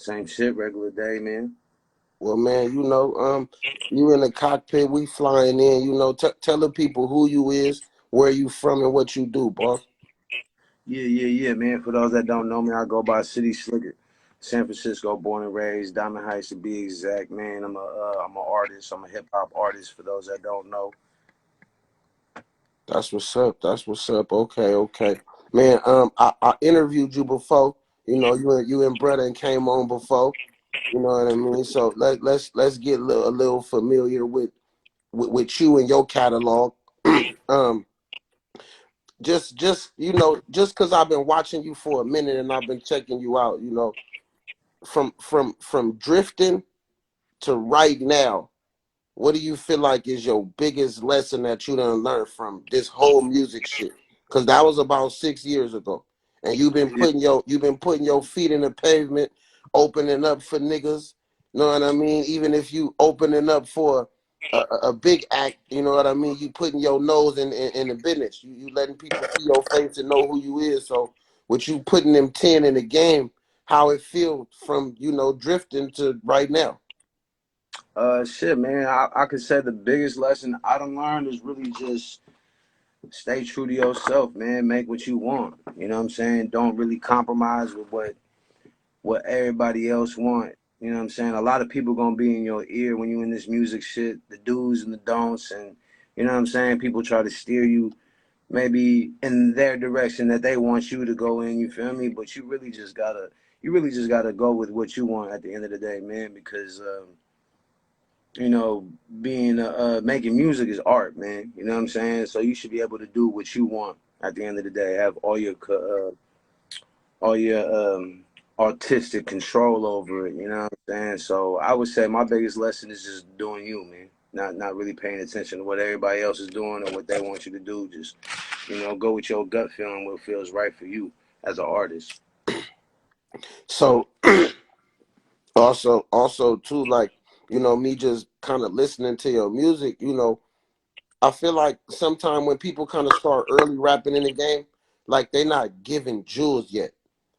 Same shit, regular day, man. Well, man, you in the cockpit, we flying in. Tell the people who you is, where you from, and what you do, boss. Yeah, man. For those that don't know me, I go by City Slicker. San Francisco, born and raised, Diamond Heights to be exact, man. I'm an artist. I'm a hip hop artist. For those that don't know, That's what's up. That's what's up. Okay, okay, man. I interviewed you before. You and brother and came on before. You know what I mean. So let's get a little familiar with you and your catalog. um, just because I've been watching you for a minute and I've been checking you out. From drifting to right now, what do you feel like is your biggest lesson that you done learned from this whole music shit? Because that was about 6 years ago, and yeah, you've been putting your feet in the pavement, opening up for niggas. You know what I mean? Even if you opening up for a big act, you know what I mean? You putting your nose in the business. You letting people see your face and know who you is. So with you putting them 10 in the game, how it feel from drifting to right now? shit, man. I could say the biggest lesson I done learned is really just stay true to yourself, man. Make what you want. You know what I'm saying? Don't really compromise with what everybody else want. You know what I'm saying? A lot of people gonna be in your ear when you in this music shit, the do's and the don'ts, and you know what I'm saying? People try to steer you maybe in their direction that they want you to go in, you feel me? But you really just gotta go with what you want at the end of the day, man, because you know, being making music is art, man. You know what I'm saying? So you should be able to do what you want at the end of the day. Have all your artistic control over it. You know what I'm saying? So I would say my biggest lesson is just doing you, man. Not really paying attention to what everybody else is doing or what they want you to do. Just go with your gut feeling, what feels right for you as an artist. So also too, like, me just kind of listening to your music, I feel like sometimes when people kind of start early rapping in the game, like they not giving jewels yet.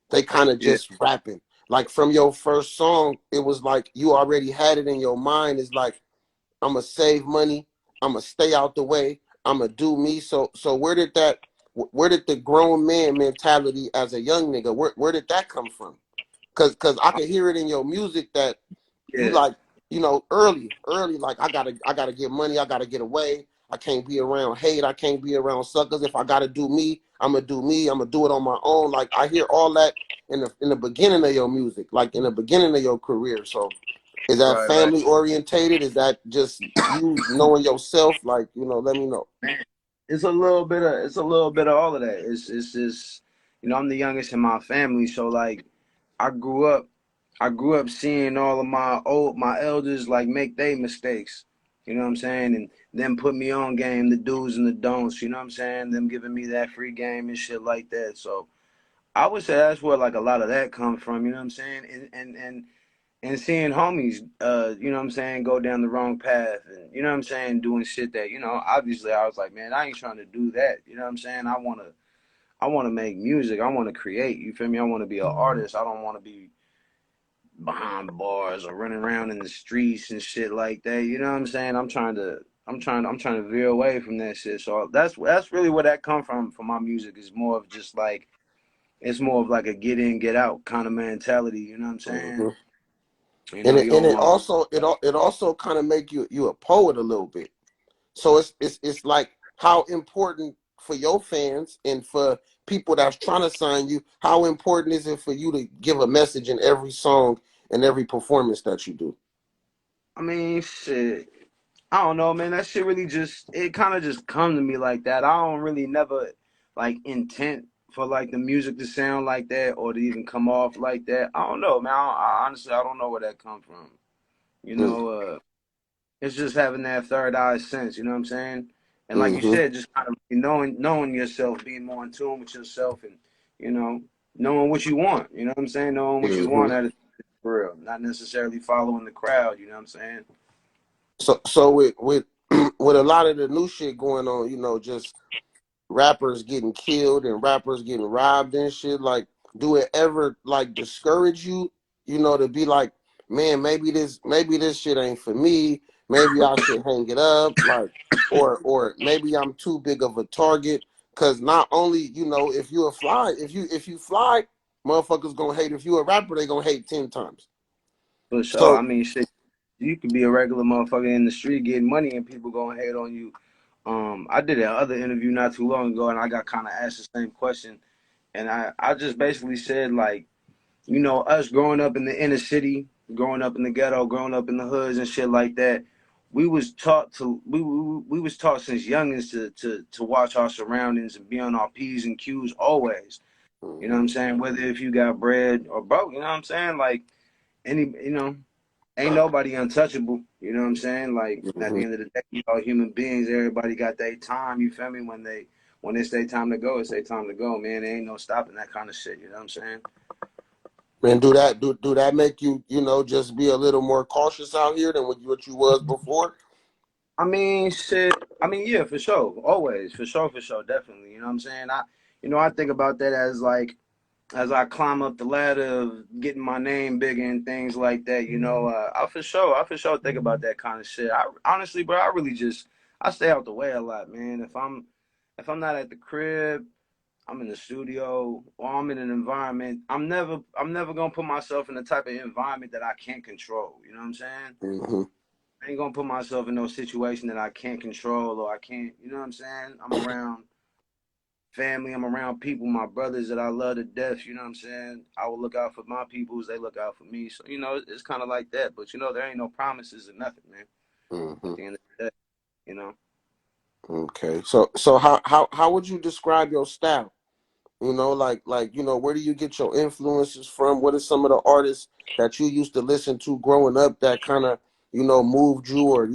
They kind of Yeah, just rapping. Like from your first song, it was like you already had it in your mind. It's like, I'ma save money, I'ma stay out the way, I'ma do me. So where did the grown man mentality as a young nigga, where did that come from? Cause I can hear it in your music that you yeah, like, early, like I gotta get money, I gotta get away. I can't be around hate, I can't be around suckers. If I gotta do me, I'ma do me, I'ma do it on my own. Like I hear all that in the beginning of your music, like in the beginning of your career. So is that right. family orientated? Is that just you knowing yourself? Like, let me know. It's a little bit of all of that. It's just I'm the youngest in my family, so like I grew up I grew up seeing all of my elders like make their mistakes. You know what I'm saying? And them put me on game, the do's and the don'ts, you know what I'm saying? Them giving me that free game and shit like that. So I would say that's where like a lot of that comes from, you know what I'm saying? And seeing homies, you know what I'm saying, go down the wrong path and you know what I'm saying, doing shit that, obviously I was like, man, I ain't trying to do that. You know what I'm saying? I wanna make music. I wanna create. You feel me? I wanna be an artist. I don't wanna be behind bars or running around in the streets and shit like that. You know what I'm saying? I'm trying to veer away from that shit. So that's really where that come from for my music is more of just like it's more of like a get in, get out kind of mentality, you know what I'm saying? Hmm. And You it and don't it want also it also kind of make you a poet a little bit. So it's like how important for your fans and for people that's trying to sign you, how important is it for you to give a message in every song and every performance that you do? I mean shit. I don't know, man. That shit really just it kind of just come to me like that. I don't really never like intent for like the music to sound like that or to even come off like that. I don't know, man. Honestly, I don't know where that come from. You know, it's just having that third eye sense. You know what I'm saying? And like you Mm-hmm. said, just kind of knowing yourself, being more in tune with yourself, and you know, knowing what you want. You know what I'm saying? Knowing what you Mm-hmm. want at for real, not necessarily following the crowd. You know what I'm saying? So with with a lot of the new shit going on, just rappers getting killed and rappers getting robbed and shit, like do it ever like discourage you? to be like, man, maybe this shit ain't for me. Maybe I should hang it up, like, or maybe I'm too big of a target. Cause not only, if you fly, motherfuckers gonna hate. If you a rapper, they gonna hate 10 times. For sure. So I mean, shit, you could be a regular motherfucker in the street getting money and people gonna hate on you. I did another interview not too long ago and I got kind of asked the same question. And I just basically said, like, us growing up in the inner city, growing up in the ghetto, growing up in the hoods and shit like that, we was taught since youngins to watch our surroundings and be on our P's and Q's always. You know what mhm, I'm saying? Whether if you got bread or broke, you know what I'm saying? Like any, ain't nobody untouchable. You know what I'm saying? Like at the mhm. end of the day, all human beings. Everybody got their time. You feel me? When it's their time to go, it's their time to go, man. There ain't no stopping that kind of shit. You know what I'm saying? And do that make you, just be a little more cautious out here than what you was before? I mean, shit. I mean, yeah, for sure. Always, for sure, definitely. You know what I'm saying? I think about that as like as I climb up the ladder of getting my name bigger and things like that. I for sure think about that kind of shit. I honestly, bro, I really just I stay out the way a lot, man. If I'm not at the crib, I'm in the studio or I'm in an environment. I'm never gonna put myself in the type of environment that I can't control. You know what I'm saying? Hmm. I ain't gonna put myself in no situation that I can't control or I can't. You know what I'm saying? I'm around family. I'm around people, my brothers that I love to death. You know what I'm saying? I will look out for my people as they look out for me. So it's kind of like that. But there ain't no promises or nothing, man. At Hmm. the end of the day, you know. Okay. So how would you describe your style? Where do you get your influences from? What are some of the artists that you used to listen to growing up that kind of, moved you or,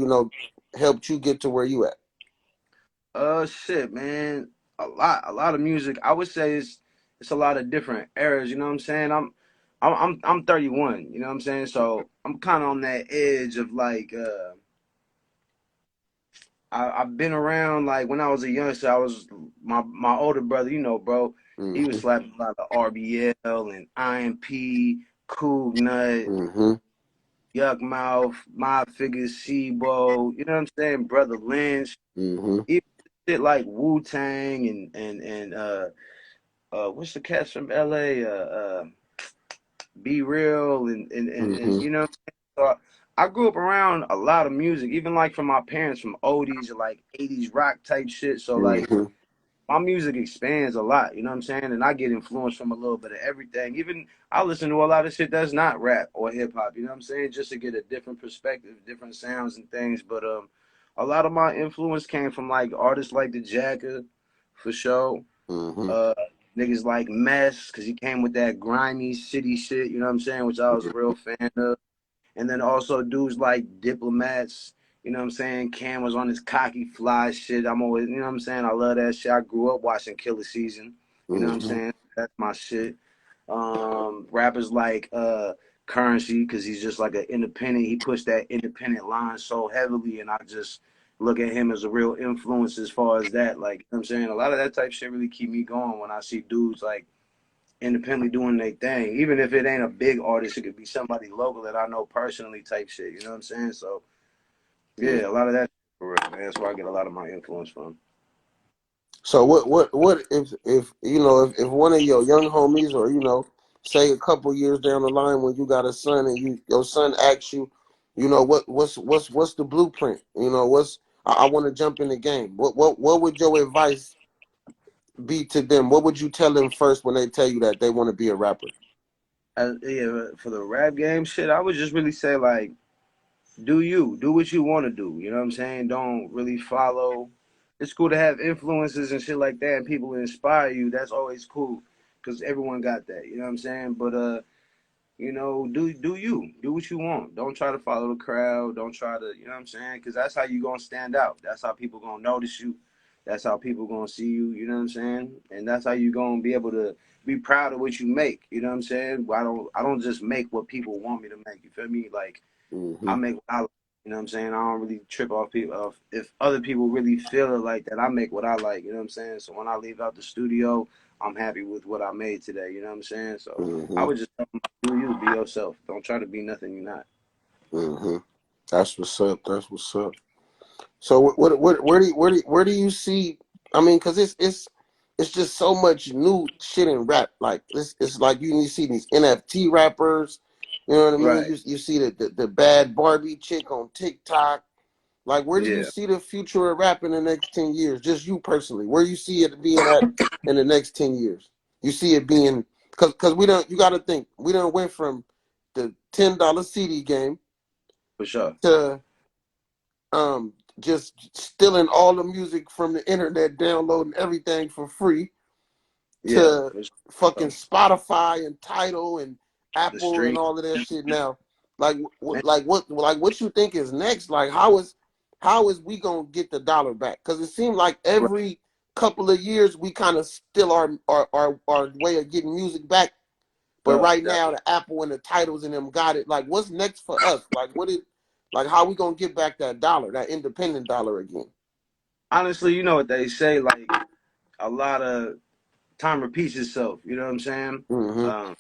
helped you get to where you at? Shit, man. A lot of music. I would say it's a lot of different eras. You know what I'm saying? I'm 31. You know what I'm saying? So I'm kind of on that edge of like. I've been around like when I was a youngster. I was my older brother. Bro. He was Hmm. slapping a lot of RBL and IMP, Cool Nut, Hmm. Yuck Mouth, My Figures, Sibo. You know what I'm saying? Brother Lynch. Hmm. Even shit like Wu Tang and what's the cats from LA? Be Real and Hmm. so I grew up around a lot of music, even like from my parents, from oldies or like 80s rock type shit. So like Hmm. my music expands a lot, you know what I'm saying? And I get influenced from a little bit of everything. Even I listen to a lot of shit that's not rap or hip hop, you know what I'm saying? Just to get a different perspective, different sounds and things. But a lot of my influence came from like artists like the Jacker, for sure. Hmm. Uh Niggas like Mess, cause he came with that grimy city shit, you know what I'm saying, which I was a real fan of. And then also dudes like Diplomats, you know what I'm saying? Cam was on his cocky fly shit. I'm always, you know what I'm saying? I love that shit. I grew up watching Killer Season. You know what I'm Hmm. saying? That's my shit. Rappers like Currency, because he's just like an independent. He pushed that independent line so heavily, and I just look at him as a real influence as far as that. Like, you know what I'm saying? A lot of that type shit really keep me going when I see dudes like independently doing their thing. Even if it ain't a big artist, it could be somebody local that I know personally type shit. You know what I'm saying? So Hmm. yeah, a lot of that for real, man. That's where I get a lot of my influence from. So what if one of your young homies or say a couple years down the line when you got a son and your son asks you, what's the blueprint? What's I want to jump in the game. What would your advice be to them? What would you tell them first when they tell you that they want to be a rapper? Yeah, for the rap game shit, I would just really say like, do what you want to do. You know what I'm saying? Don't really follow. It's cool to have influences and shit like that, and people inspire you. That's always cool, cause everyone got that. You know what I'm saying? But do you do what you want? Don't try to follow the crowd. Don't try to, you know what I'm saying? Because that's how you gonna stand out. That's how people gonna notice you. That's how people gonna see you. You know what I'm saying? And that's how you gonna be able to be proud of what you make. You know what I'm saying? I don't just make what people want me to make. You feel me? Like I Hmm. make what I like. You know what I'm saying? I don't really trip off people. If other people really feel it like that, I make what I like. You know what I'm saying? So when I leave out the studio, I'm happy with what I made today. You know what I'm saying? So I Mm-hmm. would just tell them, do you, be yourself. Don't try to be nothing you're not. Mm-hmm. That's what's up. That's what's up. So where do you see? I mean, because it's just so much new shit in rap. Like it's like you see these NFT rappers. You know what I mean? Right. You see the bad Barbie chick on TikTok. Like, where do you Yeah. see the future of rap in the next 10 years? Just you personally, where do you see it being at in the next 10 years? You see it being because we don't. You got to think we don't went from the $10 CD game For sure. to just stealing all the music from the internet, downloading everything for free, Yeah. to For fucking sure. Spotify and Tidal and The Apple and street. all of that shit now. Like Man, what you think is next? Like how is we gonna get the dollar back? Because it seems like right. every couple of years we kind of steal our way of getting music back. But Yup, right now the Apple and the titles and them got it. Like what's next for us? Like how we gonna get back that dollar, that independent dollar again? honestly, you know what they say, like a lot of time repeats itself. You know what I'm saying? Mm-hmm. Um,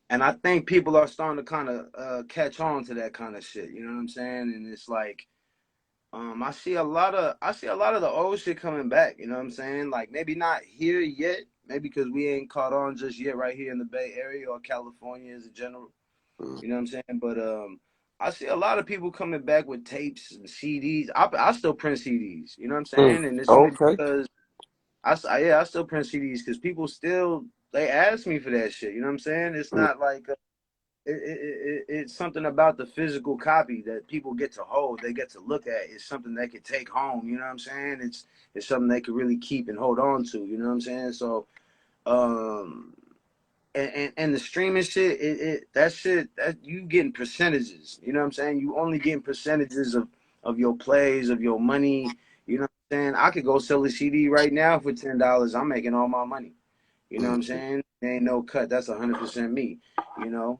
and I think people are starting to kind of catch on to that kind of shit. You know what I'm saying? And it's like, I see a lot of the old shit coming back. You know what I'm saying? Like maybe not here yet, maybe because we ain't caught on just yet right here in the Bay Area or California as a general. Mm-hmm. You know what I'm saying? But I see a lot of people coming back with tapes and CDs. I still print CDs. You know what I'm saying? And it's only Okay. because yeah, I still print CDs because people still they ask me for that shit. You know what I'm saying? It's not like it's something about the physical copy that people get to hold. They get to look at. It's something they can take home. You know what I'm saying? It's something they can really keep and hold on to. You know what I'm saying? So um and the streaming shit, that shit that you getting percentages. You know what I'm saying? You only getting percentages of your plays, of your money. You know what I'm saying? I could go sell a CD right now for $10. I'm making all my money. You know what I'm Mm-hmm. saying? There ain't no cut. That's 100% me. You know.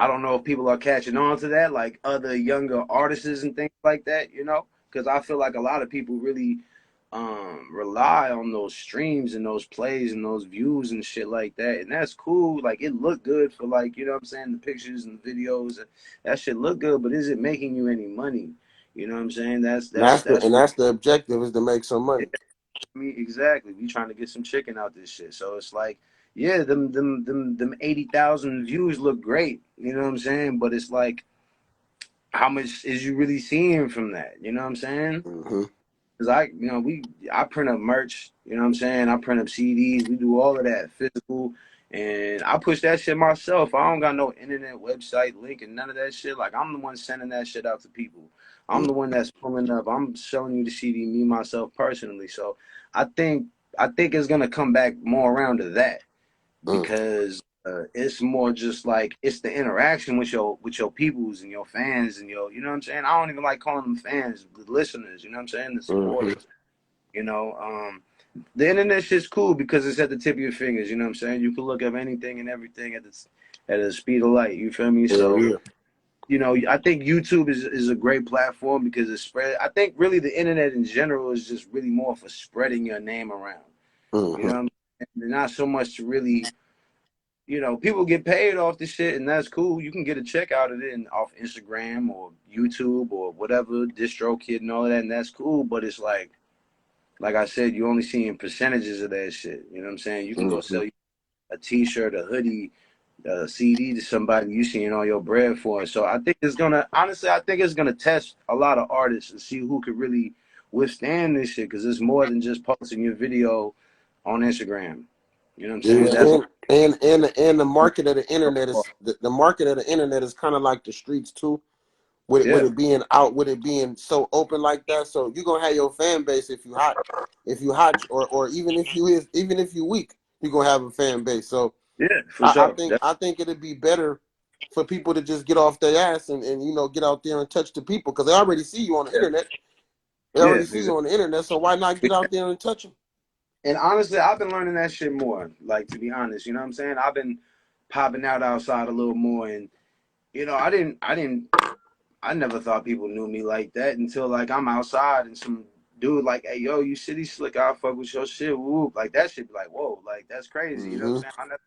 I don't know if people are catching on to that, like other younger artists and things like that. You know, because I feel like a lot of people really rely on those streams and those plays and those views and shit like that, and that's cool. Like it looked good for, like, you know what I'm saying, the pictures and the videos, that shit look good, but is it making you any money? You know what I'm saying? That's the objective, is to make some Yeah, money. I mean, exactly. We trying to get some chicken out this shit, so it's like, yeah, them 80,000 views look great. You know what I'm saying? But it's like, how much is you really seeing from that? You know what I'm saying? Mm-hmm. Cause I print up merch. You know what I'm saying? I print up CDs. We do all of that physical, and I push that shit myself. I don't got no internet website link and none of that shit. Like I'm the one sending that shit out to people. I'm the one that's pulling up. I'm showing you the CD, me myself personally. So I think I think it's gonna come back more around to that, Mm-hmm. because it's more just like it's the interaction with your peoples and your fans and your, you know what I'm saying. I don't even like calling them fans, the listeners. You know what I'm saying, the Mm-hmm. supporters. You know, the internet shit's cool because it's at the tip of your fingers. You know what I'm saying. You can look up anything and everything at the speed of light. You feel me? Hell So yeah. you know, I think YouTube is a great platform because it's spread. I think really the internet in general is just really more for spreading your name around. You know Mm-hmm. what I'm saying? Not so much to really, you know, people get paid off this shit, and that's cool. You can get a check out of it off Instagram or YouTube or whatever, DistroKid and all that, and that's cool. But it's like I said, you only seeing percentages of that shit. You know what I'm saying? You can go Mm-hmm. sell a T-shirt, a hoodie, a CD to somebody you seeing all your bread for. So I think it's gonna, honestly, I think it's gonna test a lot of artists and see who could really withstand this shit, because it's more than just posting your video on Instagram. You know what I'm saying? Yeah, That's and the market of the internet is the market of the internet is kind of like the streets too. With yeah, it being out, with it being so open like that, so you're gonna have your fan base if you hot, or even if you weak, you're gonna have a fan base. So yeah, for I sure. think I think it'd be better for people to just get off their ass and get out there and touch the people, because they already see you on the internet. They Yeah, already see you exactly. on the internet, so why not get out there and touch them? And honestly, I've been learning that shit more. Like, to be honest, you know what I'm saying? I've been popping out outside a little more, and you know, I never thought people knew me like that until like I'm outside and some dude like, hey yo, you city slick, I fuck with your shit, whoop. Like that shit be like, whoa, like that's crazy. You know what I'm Mm-hmm. saying? I never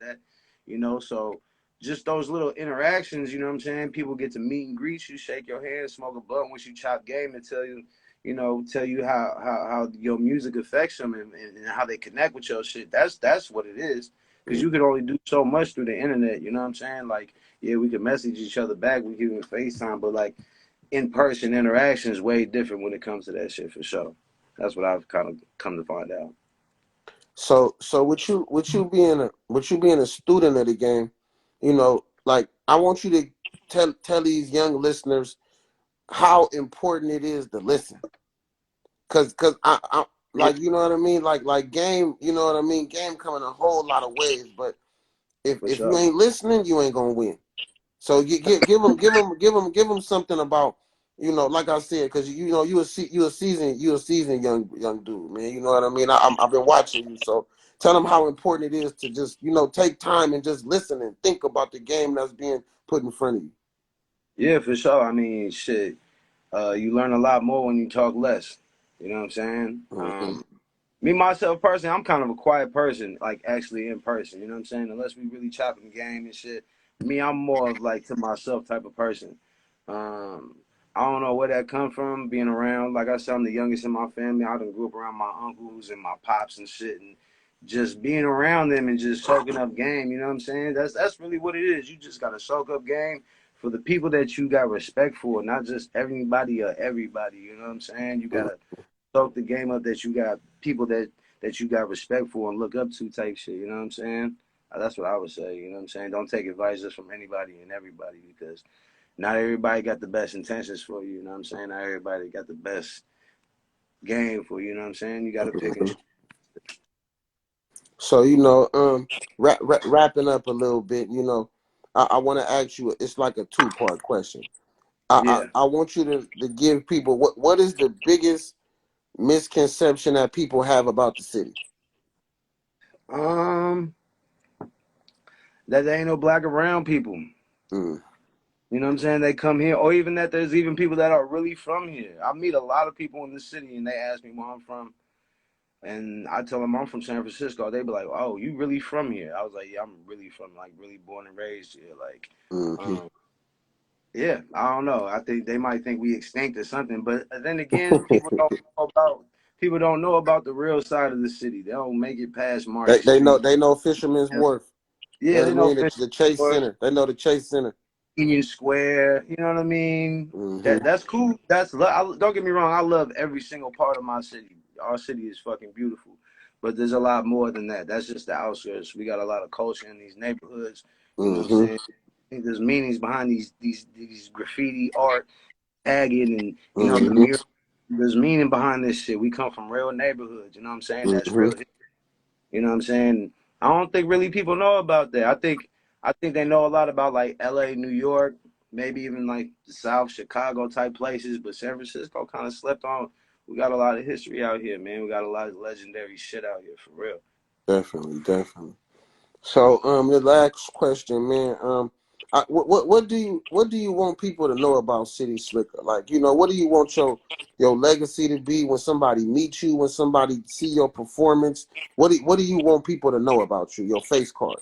that, so just those little interactions, you know what I'm saying? People get to meet and greet you, shake your hand, smoke a blunt once you chop game and tell you, tell you how your music affects them and how they connect with your shit. That's what it is. Cause you can only do so much through the internet, you know what I'm saying? Like, yeah, we can message each other back, we can even FaceTime, but like in person interaction is way different when it comes to that shit for sure. That's what I've kind of come to find out. So with you being a student of the game, like I want you to tell these young listeners how important it is to listen. Cause I Yeah, like you know what I mean? Like game, you know what I mean? Game come in a whole lot of ways, but if for if you sure. ain't listening, you ain't gonna win. So you give them something about like I said, because you a seasoned young dude, man. You know what I mean? I've been watching you, so tell them how important it is to just take time and just listen and think about the game that's being put in front of you. Yeah, for sure. I mean, shit. You learn a lot more when you talk less. You know what I'm saying? Mm-hmm. Me myself personally, I'm kind of a quiet person, like actually in person. You know what I'm saying? Unless we really chopping game and shit. Me, I'm more of like to myself type of person. Um, I don't know where that come from. Being around, like I said, I'm the youngest in my family. I done grew up around my uncles and my pops and shit, and just being around them and just soaking up game. You know what I'm saying? That's really what it is. You just gotta soak up game for the people that you got respect for, not just everybody or everybody. You know what I'm saying? You gotta soak the game up that you got people that you got respect for and look up to type shit. You know what I'm saying? That's what I would say. You know what I'm saying? Don't take advice just from anybody and everybody because not everybody got the best intentions for you. You know what I'm saying? Not everybody got the best game for you. You know what I'm saying? You got to pick and choose. So wrapping up a little bit, I want to ask you. It's like a two-part question. I, Yeah. I I want you to give people what is the biggest misconception that people have about the city. Um, that there ain't no black around people. Mm, You know what I'm saying? They come here, or even that there's even people that are really from here. I meet a lot of people in the city, and they ask me where I'm from. And I tell them I'm from San Francisco. They be like, "Oh, you really from here?" I was like, "Yeah, I'm really from like really born and raised here." Like, mm-hmm. um, yeah, I don't know. I think they might think we extinct or something, but then again, people don't know about the real side of the city. They don't make it past they Market they know Street. they know Fisherman's Wharf. You Yeah, know they what I know mean? Fish The Chase Fork, Center. They know the Chase Center. Union Square. You know what I mean? Mm-hmm. That's cool. Don't get me wrong. I love every single part of my city. Our city is fucking beautiful, but there's a lot more than that. That's just the outskirts. We got a lot of culture in these neighborhoods. You know what I'm Mm-hmm. saying? I think there's meanings behind these graffiti art, tagging, and the Mm-hmm. mural. There's meaning behind this shit. We come from real neighborhoods. You know what I'm saying? That's Mm-hmm. real. You know what I'm saying? I don't think really people know about that. I think they know a lot about like LA, New York, maybe even like the South, Chicago type places, but San Francisco kind of slept on. We got a lot of history out here, man. We got a lot of legendary shit out here for real. Definitely, definitely. So, the last question, man. What do you want people to know about City Slicker? Like, what do you want your legacy to be when somebody meets you, when somebody see your performance? What do you want people to know about you? Your face card.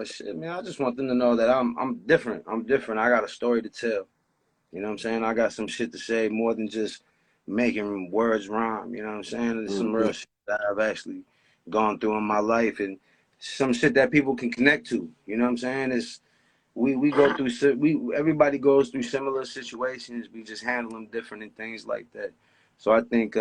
Shit, man. I just want them to know that I'm different. I'm different. I got a story to tell. You know what I'm saying? I got some shit to say more than just making words rhyme. You know what I'm saying? There's some Mm-hmm. real shit that I've actually gone through in my life and some shit that people can connect to. You know what I'm saying? It's we go through we everybody goes through similar situations. We just handle them different and things like that. So I think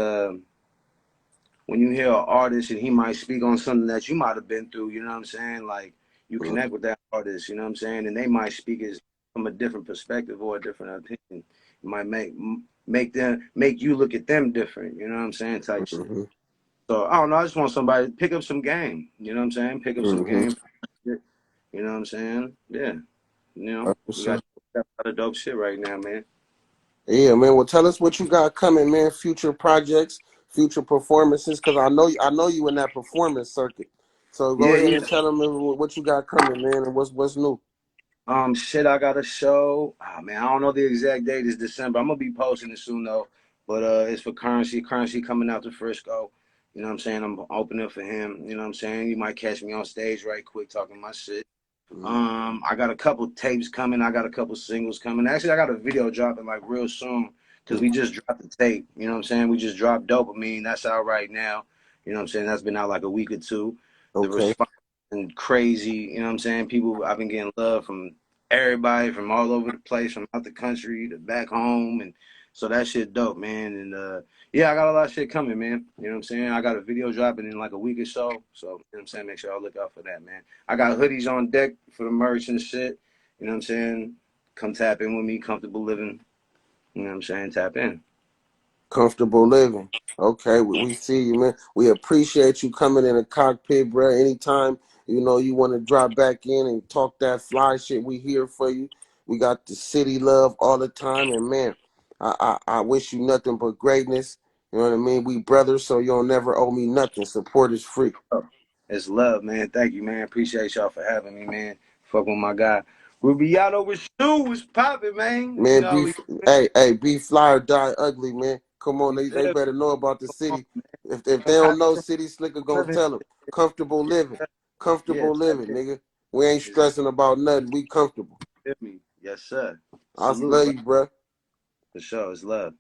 when you hear an artist and he might speak on something that you might have been through, you know what I'm saying? Like you connect with that artist, you know what I'm saying? And they might speak as from a different perspective or a different opinion. It might make you look at them different, you know what I'm saying? Type shit. Mm-hmm. So I don't know. I just want somebody to pick up some game. You know what I'm saying? Pick up some Mm-hmm. game. You know what I'm saying? Yeah. That's We what's got up. a lot of dope shit right now, man. Yeah, man. Well, tell us what you got coming, man. Future projects, future performances, because I know you in that performance circuit. So go Yeah, ahead yeah. and tell them what you got coming, man, and what's new. Shit, I got a show. Oh man, I don't know the exact date. It's December. I'm gonna be posting it soon though. But it's for Currency. Currency coming out to Frisco. You know what I'm saying? I'm opening for him. You know what I'm saying? You might catch me on stage right quick talking my shit. Mm. I got a couple tapes coming. I got a couple singles coming. Actually, I got a video dropping like real soon because we just dropped the tape. You know what I'm saying? We just dropped Dopamine. That's out right now. You know what I'm saying? That's been out like a week or two. The Okay. response has been crazy. You know what I'm saying? People, I've been getting love from everybody from all over the place, from out the country to back home, and so that shit dope, man. And yeah, I got a lot of shit coming, man. You know what I'm saying? I got a video dropping in like a week or so. So, you know what I'm saying? Make sure y'all look out for that, man. I got hoodies on deck for the merch and shit. You know what I'm saying? Come tap in with me, comfortable living. You know what I'm saying? Tap in. Comfortable living. Okay, we see you, man. We appreciate you coming in the cockpit, bro. Anytime you want to drop back in and talk that fly shit, we here for you. We got the city love all the time, and man, I wish you nothing but greatness. You know what I mean? We brothers, so you'll never owe me nothing. Support is free. It's love, man. Thank you, man. Appreciate y'all for having me, man. Fuck with my guy. Rubiato with shoes popping, man. You Man, know, be fly or die ugly, man. Come on, you they feel better know about the me? city. If they Come don't copy know some city, Slicka gonna living. tell them. Comfortable living. Yeah, Comfortable tap living, in. nigga. We ain't It's stressing about nothing. We comfortable. feel me. Yes, sir. I Salute, love bro. you, bruh. For sure. It's love.